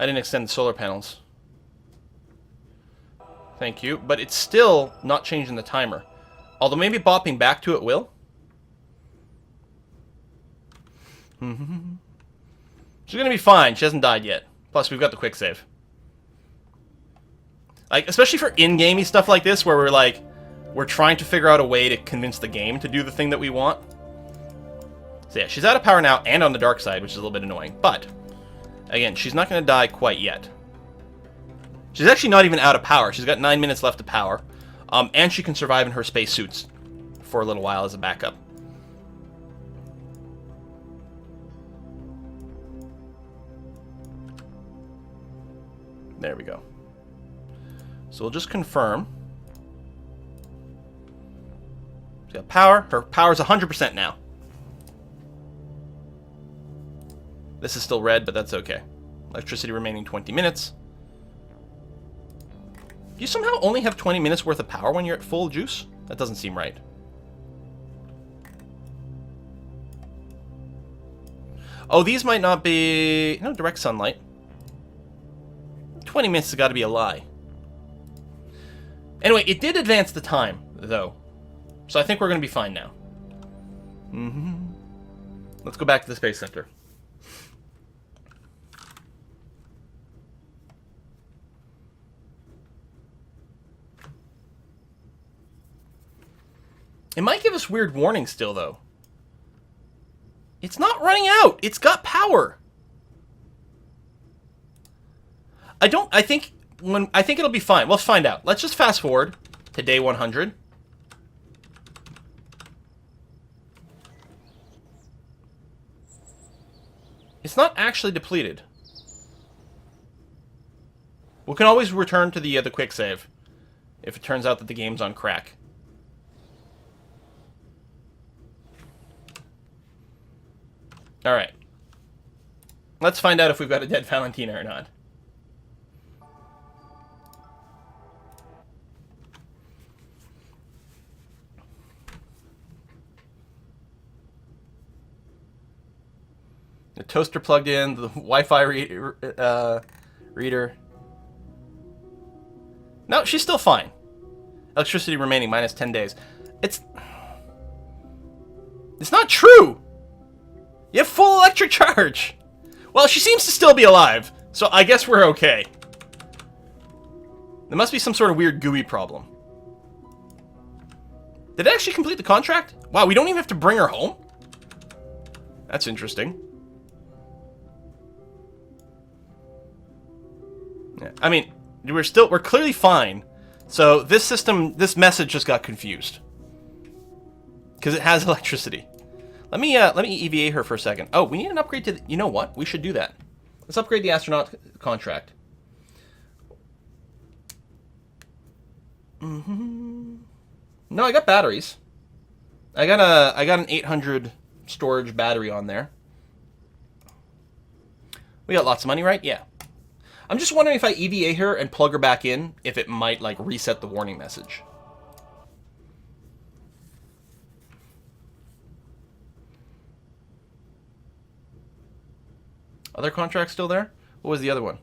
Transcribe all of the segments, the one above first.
I didn't extend the solar panels. Thank you. But it's still not changing the timer. Although maybe bopping back to it will. She's going to be fine. She hasn't died yet. Plus, we've got the quick save. Like, especially for in-gamey stuff like this, where we're trying to figure out a way to convince the game to do the thing that we want. So yeah, she's out of power now and on the dark side, which is a little bit annoying. But, again, she's not going to die quite yet. She's actually not even out of power. She's got 9 minutes left of power. And she can survive in her spacesuits for a little while as a backup. There we go. So we'll just confirm. She's got power. Her power's 100% now. This is still red, but that's okay. Electricity remaining 20 minutes. Do you somehow only have 20 minutes worth of power when you're at full juice? That doesn't seem right. Oh, these might not be... No, direct sunlight. 20 minutes has got to be a lie. Anyway, it did advance the time, though. So I think we're going to be fine now. Let's go back to the Space Center. It might give us weird warnings still, though. It's not running out. It's got power. I think it'll be fine. Let's find out. Let's just fast forward to day 100. It's not actually depleted. We can always return to the quick save if it turns out that the game's on crack. All right. Let's find out if we've got a dead Valentina or not. The toaster plugged in, the Wi-Fi reader. No, she's still fine. Electricity remaining minus 10 days. It's not true! You have full electric charge! Well, she seems to still be alive, so I guess we're okay. There must be some sort of weird GUI problem. Did it actually complete the contract? Wow, we don't even have to bring her home? That's interesting. Yeah, I mean, we're clearly fine. So this message just got confused. Because it has electricity. Let me EVA her for a second. Oh, we need an upgrade to you know what? We should do that. Let's upgrade the astronaut contract. No, I got batteries. I got an 800 storage battery on there. We got lots of money, right? Yeah. I'm just wondering if I EVA her and plug her back in, if it might like reset the warning message. Other contracts still there? What was the other one?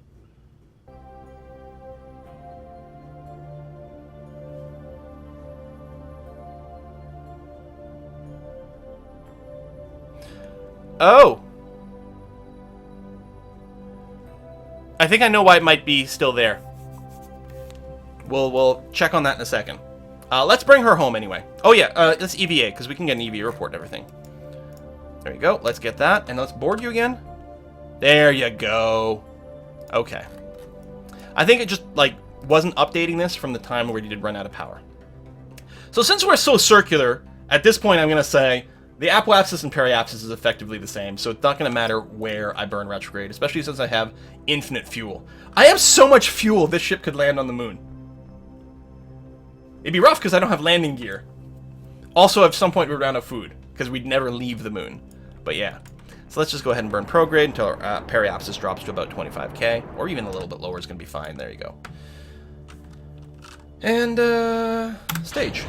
Oh! I think I know why it might be still there. We'll check on that in a second. Let's bring her home anyway. Oh yeah, let's EVA, because we can get an EVA report and everything. There you go, let's get that, and let's board you again. There you go. Okay. I think it just, like, wasn't updating this from the time where you did run out of power. So since we're so circular, at this point I'm going to say the apoapsis and periapsis is effectively the same, so it's not going to matter where I burn retrograde, especially since I have infinite fuel. I have so much fuel this ship could land on the moon. It'd be rough because I don't have landing gear. Also, at some point we'd run out of food, because we'd never leave the moon. But yeah. So let's just go ahead and burn prograde until our periapsis drops to about 25k, or even a little bit lower is going to be fine. There you go. And, stage.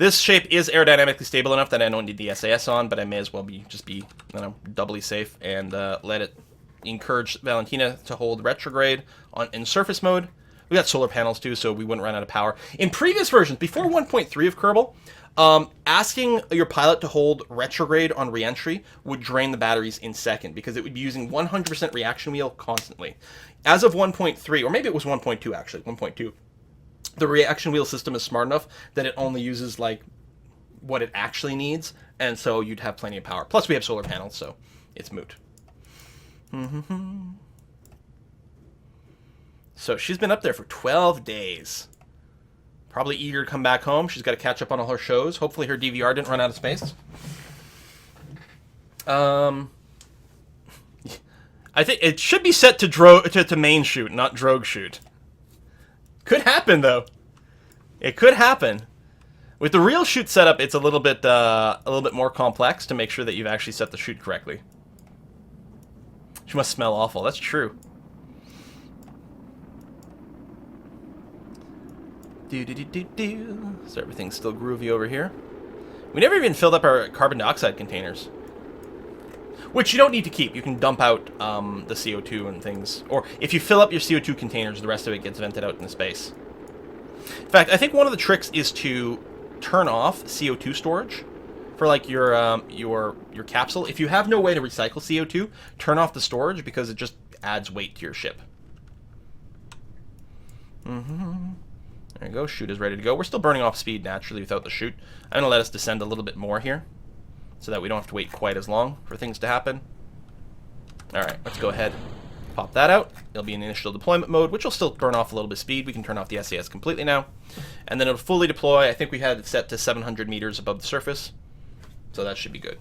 This shape is aerodynamically stable enough that I don't need the SAS on, but I may as well just be doubly safe and let it encourage Valentina to hold retrograde in surface mode. We got solar panels too, so we wouldn't run out of power. In previous versions, before 1.3 of Kerbal, asking your pilot to hold retrograde on reentry would drain the batteries in second because it would be using 100% reaction wheel constantly. As of 1.3, or maybe it was 1.2 actually, 1.2, the reaction wheel system is smart enough that it only uses like what it actually needs, and so you'd have plenty of power. Plus we have solar panels, so it's moot. So she's been up there for 12 days. Probably eager to come back home. She's got to catch up on all her shows. Hopefully her DVR didn't run out of space. I think it should be set to main shoot, not drogue shoot. Could happen though. It could happen. With the real shoot setup, it's a little bit more complex to make sure that you've actually set the shoot correctly. She must smell awful. That's true. So everything's still groovy over here. We never even filled up our carbon dioxide containers, which you don't need to keep. You can dump out the CO2 and things. Or if you fill up your CO2 containers, the rest of it gets vented out into space. In fact, I think one of the tricks is to turn off CO2 storage for like your capsule. If you have no way to recycle CO2, turn off the storage because it just adds weight to your ship. There you go. Chute is ready to go. We're still burning off speed naturally without the chute. I'm going to let us descend a little bit more here so that we don't have to wait quite as long for things to happen. All right, let's go ahead. Pop that out. It'll be in initial deployment mode, which will still burn off a little bit of speed. We can turn off the SAS completely now. And then it'll fully deploy. I think we had it set to 700 meters above the surface. So that should be good.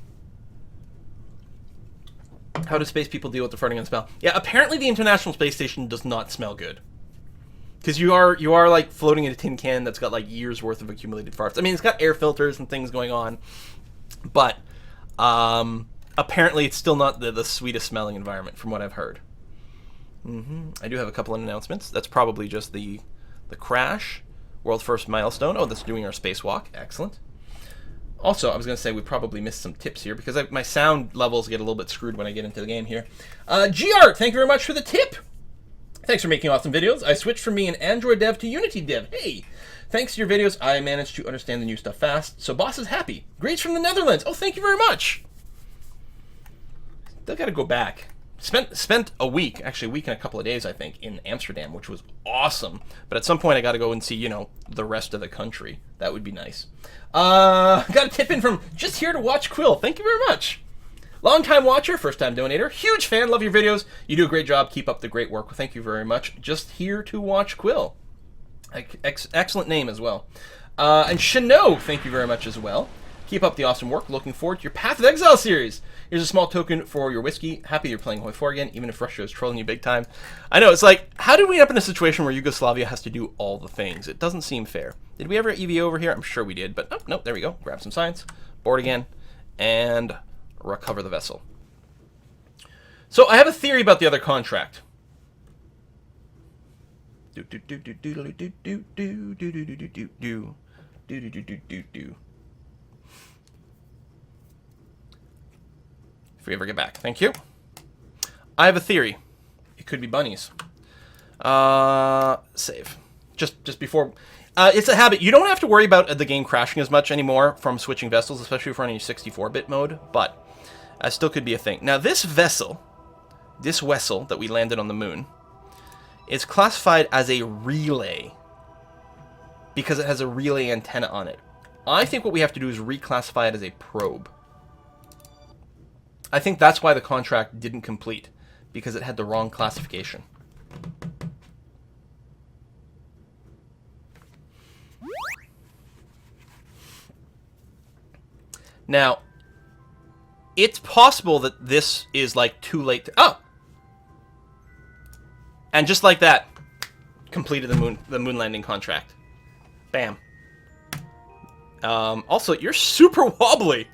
How do space people deal with the farting and smell? Yeah, apparently the International Space Station does not smell good. Because you are like floating in a tin can that's got like years worth of accumulated farts. I mean, it's got air filters and things going on, but apparently it's still not the sweetest smelling environment from what I've heard. I do have a couple of announcements. That's probably just the crash, world first milestone. Oh, that's doing our spacewalk. Excellent. Also, I was going to say we probably missed some tips here because my sound levels get a little bit screwed when I get into the game here. G-Art, thank you very much for the tip. Thanks for making awesome videos. I switched from being an Android dev to Unity dev. Hey! Thanks to your videos, I managed to understand the new stuff fast, so boss is happy. Greets from the Netherlands. Oh, thank you very much. Still got to go back. Spent a week, actually a week and a couple of days, I think, in Amsterdam, which was awesome. But at some point, I got to go and see, you know, the rest of the country. That would be nice. Got a tip in from Just Here to Watch Quill. Thank you very much. Long-time watcher, first-time donator, huge fan, love your videos. You do a great job. Keep up the great work. Thank you very much. Just Here to Watch Quill. Excellent name as well. And Chano, thank you very much as well. Keep up the awesome work. Looking forward to your Path of Exile series. Here's a small token for your whiskey. Happy you're playing Hoi 4 again, even if Russia is trolling you big time. I know, it's like, how did we end up in a situation where Yugoslavia has to do all the things? It doesn't seem fair. Did we ever EV over here? I'm sure we did, but oh, no, there we go. Grab some science, board again, and recover the vessel. So I have a theory about the other contract. If we ever get back. Thank you. I have a theory. It could be bunnies. Save. Just before... it's a habit. You don't have to worry about the game crashing as much anymore from switching vessels, especially if you're running 64-bit mode, but still could be a thing. Now, this vessel that we landed on the moon, is classified as a relay because it has a relay antenna on it. I think what we have to do is reclassify it as a probe. I think that's why the contract didn't complete, because it had the wrong classification. Now, it's possible that this is like too late to... Oh! And just like that, completed the moon landing contract. Bam. Also, you're super wobbly.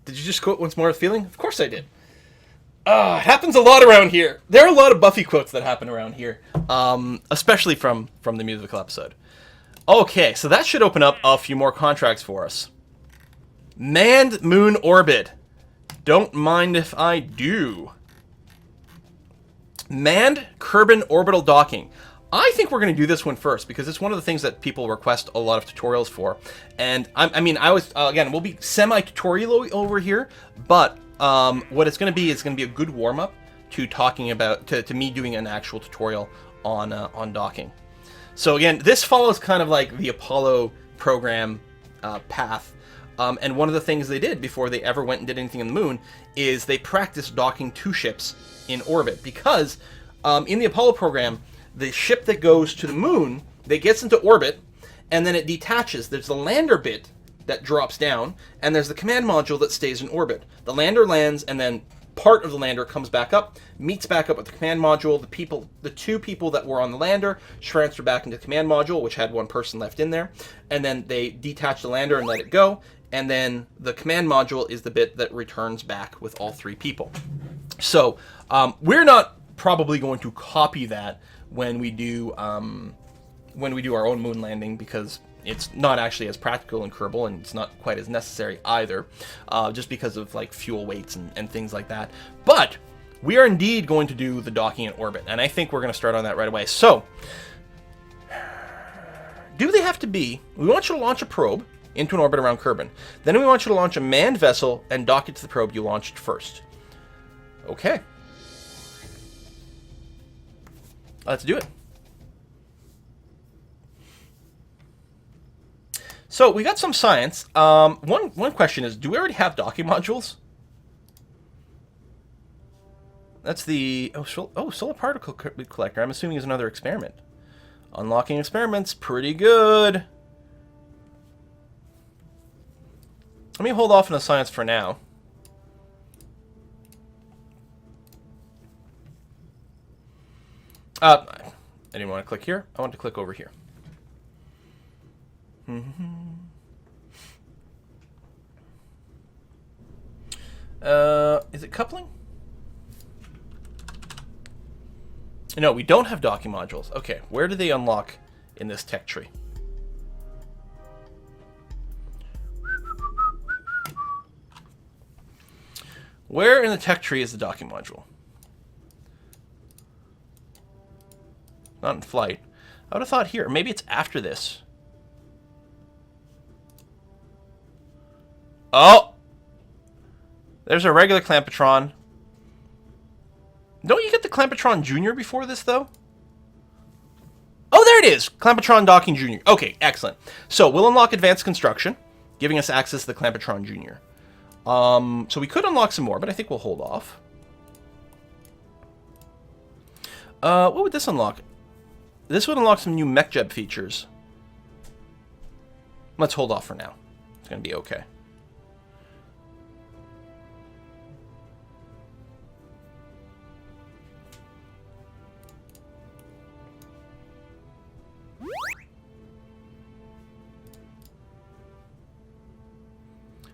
Did you just quote once more feeling? Of course I did. It happens a lot around here. There are a lot of Buffy quotes that happen around here, especially from the musical episode. Okay, so that should open up a few more contracts for us. Manned moon orbit. Don't mind if I do. Manned Kerbin orbital docking. I think we're going to do this one first because it's one of the things that people request a lot of tutorials for. And I was again, we'll be semi-tutorial over here, but what it's going to be is going to be a good warm-up to talking about to me doing an actual tutorial on docking. So again, this follows kind of like the Apollo program path. And one of the things they did before they ever went and did anything on the moon is they practiced docking 2 ships in orbit because in the Apollo program, the ship that goes to the moon, that gets into orbit, and then it detaches. There's the lander bit that drops down, and there's the command module that stays in orbit. The lander lands, and then part of the lander comes back up, meets back up with the command module. The 2 people that were on the lander transfer back into the command module, which had 1 person left in there, and then they detach the lander and let it go, and then the command module is the bit that returns back with all 3 people. So we're not probably going to copy that when we do our own moon landing because it's not actually as practical in Kerbal and it's not quite as necessary either, just because of like fuel weights and things like that. But we are indeed going to do the docking in orbit, and I think we're going to start on that right away. So, do they have to be? We want you to launch a probe into an orbit around Kerbin. Then we want you to launch a manned vessel and dock it to the probe you launched first. Okay. Let's do it. So we got some science. One question is, do we already have docking modules? That's the solar particle collector. I'm assuming is another experiment. Unlocking experiments, pretty good. Let me hold off on the science for now. I didn't want to click here. I want to click over here. Is it coupling? No, we don't have docking modules. Okay, where do they unlock in this tech tree? Where in the tech tree is the docking module? Not in flight. I would have thought here. Maybe it's after this. Oh! There's a regular Clampatron. Don't you get the Clampatron Jr. before this, though? Oh, there it is! Clampatron Docking Jr. Okay, excellent. So, we'll unlock Advanced Construction, giving us access to the Clampatron Jr. So we could unlock some more, but I think we'll hold off. What would this unlock? This would unlock some new MechJeb features. Let's hold off for now. It's going to be okay.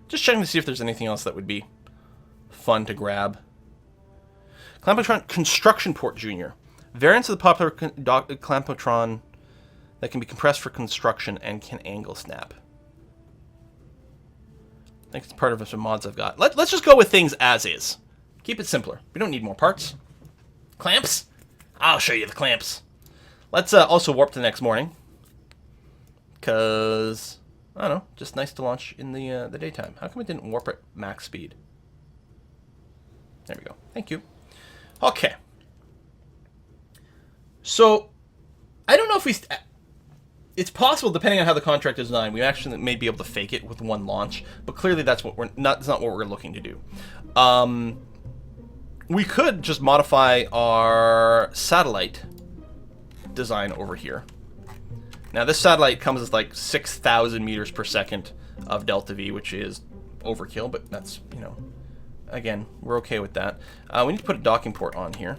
Just checking to see if there's anything else that would be fun to grab. Clampatron Construction Port Jr. Variants of the popular Clampatron that can be compressed for construction and can angle snap. I think it's part of some mods I've got. Let's just go with things as is. Keep it simpler. We don't need more parts. Clamps? I'll show you the clamps. Let's also warp to the next morning. Because, I don't know, just nice to launch in the daytime. How come it didn't warp at max speed? There we go. Thank you. Okay. So, I don't know if we... It's possible, depending on how the contract is designed, we actually may be able to fake it with one launch, but clearly that's what that's not what we're looking to do. We could just modify our satellite design over here. Now, this satellite comes with like 6,000 meters per second of delta V, which is overkill, but that's, you know, again, we're okay with that. We need to put a docking port on here.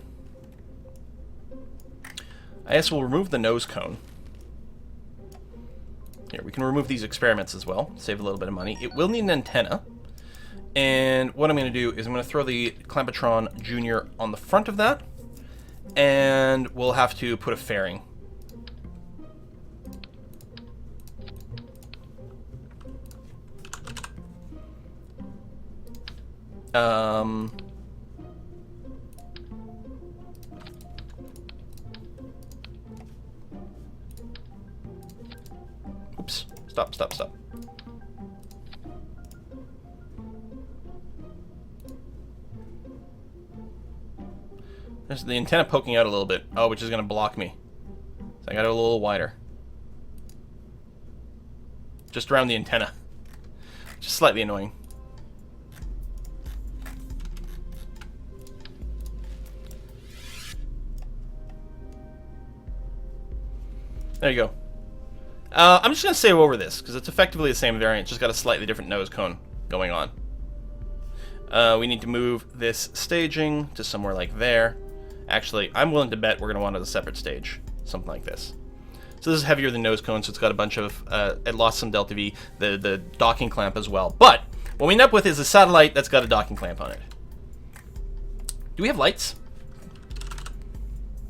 I guess we'll remove the nose cone. Here, we can remove these experiments as well, save a little bit of money. It will need an antenna, And what I'm going to do is I'm going to throw the Clampetron Junior on the front of that. And we'll have to put a fairing. Oops. Stop. There's the antenna poking out a little bit. Oh, which is going to block me. So I got to go a little wider. Just around the antenna. Just slightly annoying. There you go. I'm just going to save over this, because it's effectively the same variant, just got a slightly different nose cone going on. We need to move this staging to somewhere like there. Actually, I'm willing to bet we're going to want it as a separate stage. Something like this. So this is heavier than nose cone, so it's got a bunch of... it lost some delta V, the docking clamp as well. But, what we end up with is a satellite that's got a docking clamp on it. Do we have lights?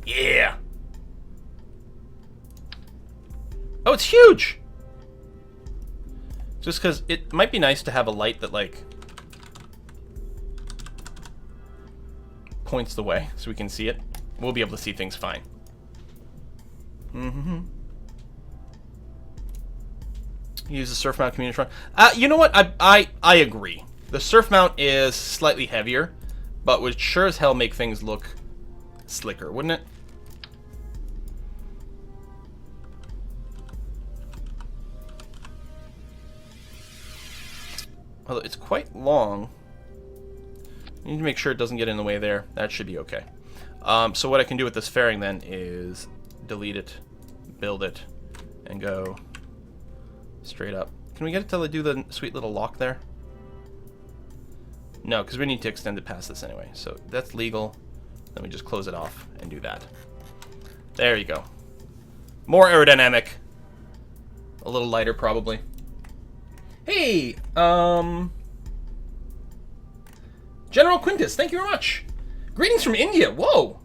Yeah! Oh, it's huge! Just because it might be nice to have a light that, like, points the way so we can see it. We'll be able to see things fine. Use the surf mount community front. You know what? I agree. The surf mount is slightly heavier, but would sure as hell make things look slicker, wouldn't it? Although it's quite long. I need to make sure it doesn't get in the way there. That should be okay. So what I can do with this fairing then is delete it, build it, and go straight up. Can we get it to do the sweet little lock there? No, because we need to extend it past this anyway. So that's legal. Then we just close it off and do that. There you go. More aerodynamic. A little lighter probably. Hey, General Quintus, thank you very much. Greetings from India. Whoa.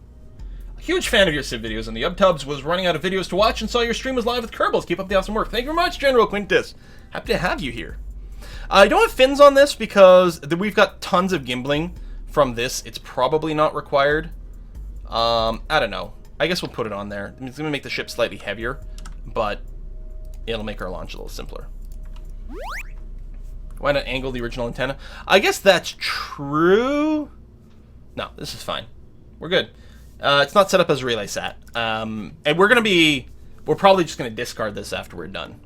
A huge fan of your Civ videos, and the UbTubs was running out of videos to watch and saw your stream was live with Kerbals. Keep up the awesome work. Thank you very much, General Quintus. Happy to have you here. I don't have fins on this because we've got tons of gimbling from this. It's probably not required. I don't know. I guess we'll put it on there. It's going to make the ship slightly heavier, but it'll make our launch a little simpler. Why not angle the original antenna? I guess that's true. No, this is fine. We're good. It's not set up as a relay sat. And we're probably just going to discard this after we're done.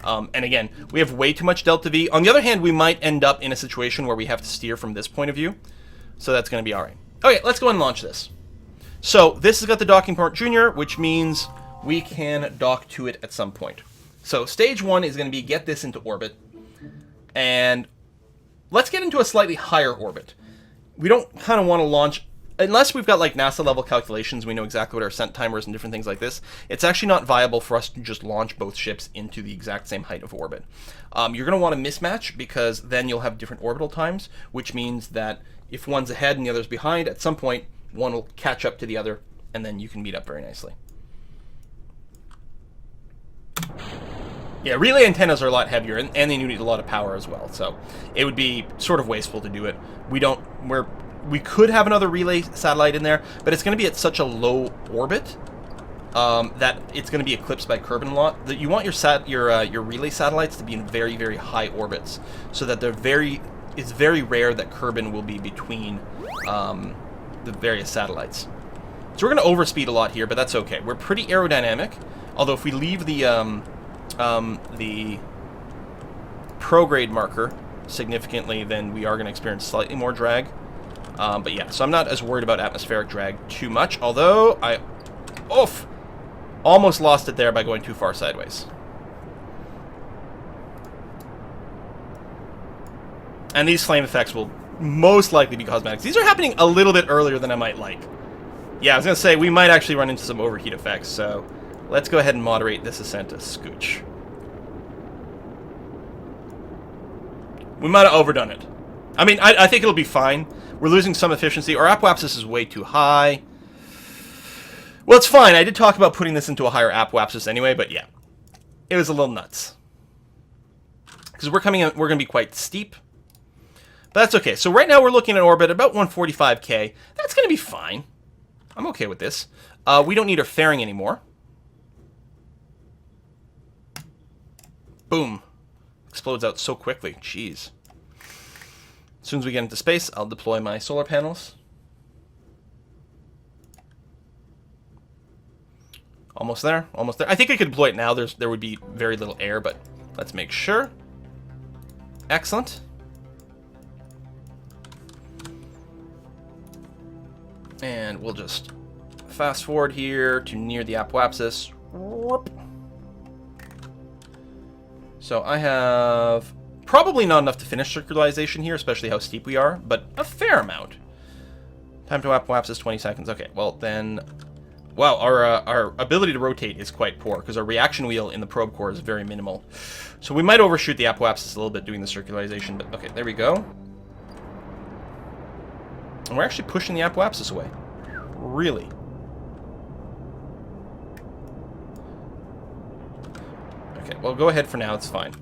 And again, we have way too much delta V. On the other hand, we might end up in a situation where we have to steer from this point of view. So that's going to be all right. Okay, let's go ahead and launch this. So this has got the docking port junior, which means we can dock to it at some point. So stage 1 is going to be get this into orbit. And let's get into a slightly higher orbit. We don't kind of want to launch, unless we've got like NASA level calculations, we know exactly what our ascent time is and different things like this. It's actually not viable for us to just launch both ships into the exact same height of orbit. You're going to want a mismatch because then you'll have different orbital times, which means that if one's ahead and the other's behind, at some point one will catch up to the other and then you can meet up very nicely. Yeah, relay antennas are a lot heavier, and they need a lot of power as well, so it would be sort of wasteful to do it. We could have another relay satellite in there, but it's going to be at such a low orbit that it's going to be eclipsed by Kerbin a lot. That you want your relay satellites to be in very, very high orbits, so that it's very rare that Kerbin will be between the various satellites. So we're going to overspeed a lot here, but that's okay. We're pretty aerodynamic, although if we leave the prograde marker significantly, then we are going to experience slightly more drag. But yeah, so I'm not as worried about atmospheric drag too much, although I almost lost it there by going too far sideways. And these flame effects will most likely be cosmetics. These are happening a little bit earlier than I might like. Yeah, I was going to say, we might actually run into some overheat effects, so let's go ahead and moderate this ascent a scooch. We might have overdone it. I mean, I think it'll be fine. We're losing some efficiency. Our apoapsis is way too high. Well, it's fine. I did talk about putting this into a higher apoapsis anyway, but yeah. It was a little nuts. Because we're going to be quite steep. But that's okay. So right now we're looking at orbit about 145k. That's going to be fine. I'm okay with this. We don't need our fairing anymore. Boom. Explodes out so quickly. Jeez. As soon as we get into space, I'll deploy my solar panels. Almost there. Almost there. I think I could deploy it now. There would be very little air, but let's make sure. Excellent. And we'll just fast forward here to near the apoapsis. Whoop. So I have probably not enough to finish circularization here, especially how steep we are, but a fair amount. Time to apoapsis 20 seconds. Okay, well then, wow, our ability to rotate is quite poor because our reaction wheel in the probe core is very minimal. So we might overshoot the apoapsis a little bit doing the circularization, but okay, there we go. And we're actually pushing the apoapsis away. Really. Okay, well, go ahead for now. It's fine.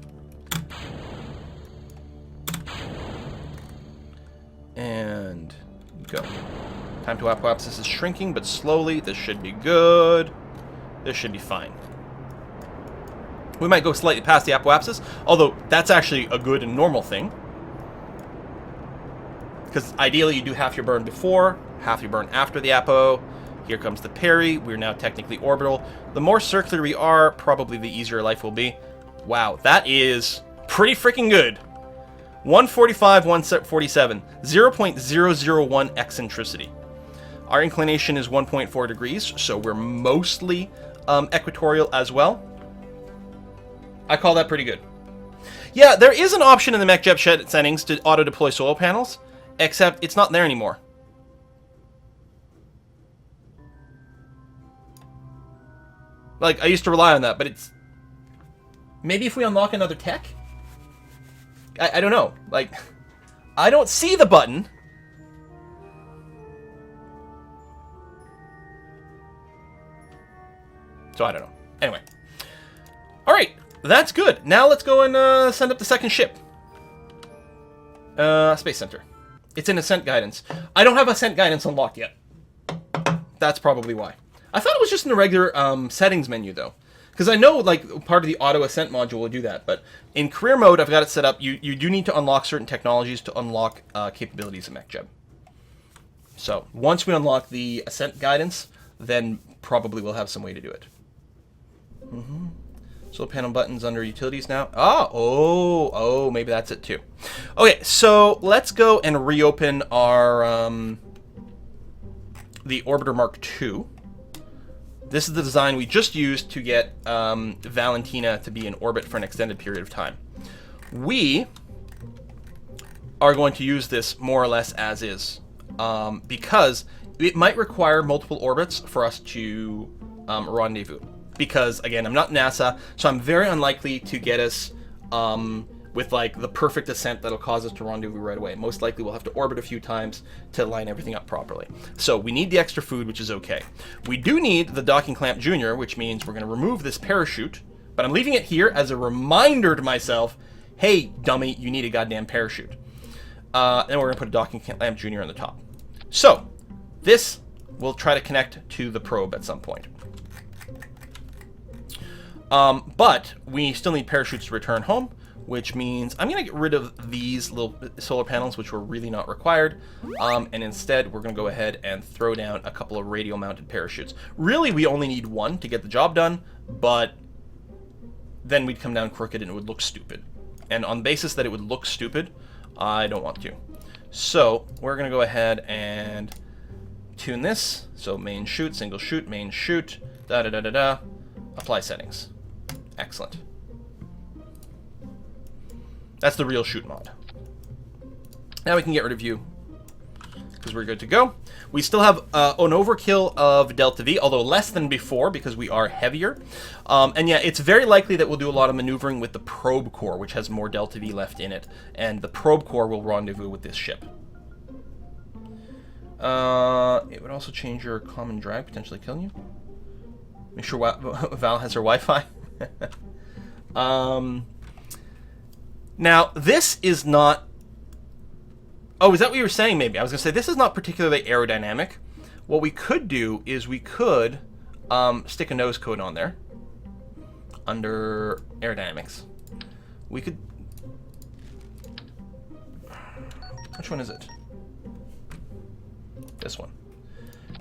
And go. Time to apoapsis is shrinking, but slowly. This should be good. This should be fine. We might go slightly past the apoapsis, although that's actually a good and normal thing. Because ideally you do half your burn before, half your burn after the apo. Here comes the peri. We're now technically orbital. The more circular we are, probably the easier life will be. Wow, that is pretty freaking good. 145, 147, 0.001 eccentricity. Our inclination is 1.4 degrees, so we're mostly equatorial as well. I call that pretty good. Yeah, there is an option in the MechJeb settings to auto-deploy solar panels, except it's not there anymore. Like, I used to rely on that, but it's... Maybe if we unlock another tech? I don't know. Like, I don't see the button. So I don't know. Anyway. Alright, that's good. Now let's go and send up the second ship. Space Center. It's in ascent guidance. I don't have ascent guidance unlocked yet. That's probably why. I thought it was just in the regular settings menu, though. Because I know, like, part of the auto ascent module will do that. But in career mode, I've got it set up. You do need to unlock certain technologies to unlock capabilities of MechJeb. So, once we unlock the ascent guidance, then probably we'll have some way to do it. Solar panel buttons under utilities now. Oh, maybe that's it too. Okay, so let's go and reopen our the Orbiter Mark II. This is the design we just used to get Valentina to be in orbit for an extended period of time. We are going to use this more or less as is, because it might require multiple orbits for us to rendezvous. Because, again, I'm not NASA, so I'm very unlikely to get us with, like, the perfect ascent that'll cause us to rendezvous right away. Most likely we'll have to orbit a few times to line everything up properly. So we need the extra food, which is okay. We do need the docking clamp junior, which means we're going to remove this parachute, but I'm leaving it here as a reminder to myself, hey, dummy, you need a goddamn parachute. And we're going to put a docking clamp junior on the top. So, this will try to connect to the probe at some point. But we still need parachutes to return home, which means I'm going to get rid of these little solar panels, which were really not required. And instead, we're going to go ahead and throw down a couple of radial-mounted parachutes. Really, we only need one to get the job done, but then we'd come down crooked and it would look stupid. And on the basis that it would look stupid, I don't want to. So we're going to go ahead and tune this. So main shoot, single shoot, main shoot, da-da-da-da-da. Apply settings. Excellent. That's the real shoot mod. Now we can get rid of you, because we're good to go. We still have an overkill of delta V, although less than before because we are heavier. And yeah, it's very likely that we'll do a lot of maneuvering with the probe core, which has more delta V left in it. And the probe core will rendezvous with this ship. It would also change your common drag, potentially killing you. Make sure Val has her Wi-Fi. Now, this is not... Oh, is that what you were saying, maybe? I was going to say, this is not particularly aerodynamic. What we could do is we could stick a nose cone on there. Under aerodynamics. We could... Which one is it? This one.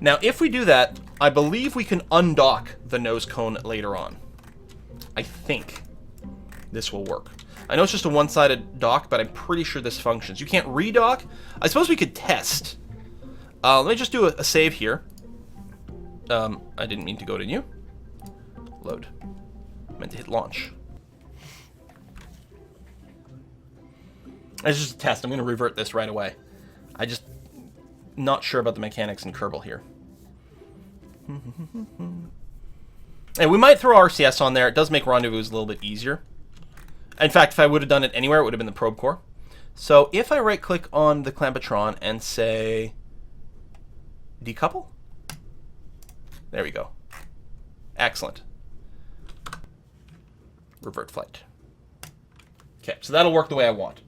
Now, if we do that, I believe we can undock the nose cone later on. I think this will work. I know it's just a one-sided dock, but I'm pretty sure this functions. You can't redock. I suppose we could test. Let me just do a save here. I didn't mean to go to new. Load. I meant to hit launch. It's just a test. I'm going to revert this right away. I just not sure about the mechanics in Kerbal here. And we might throw RCS on there. It does make rendezvous a little bit easier. In fact, if I would have done it anywhere, it would have been the probe core. So if I right-click on the Clampatron and say decouple, there we go. Excellent. Revert flight. Okay, so that'll work the way I want.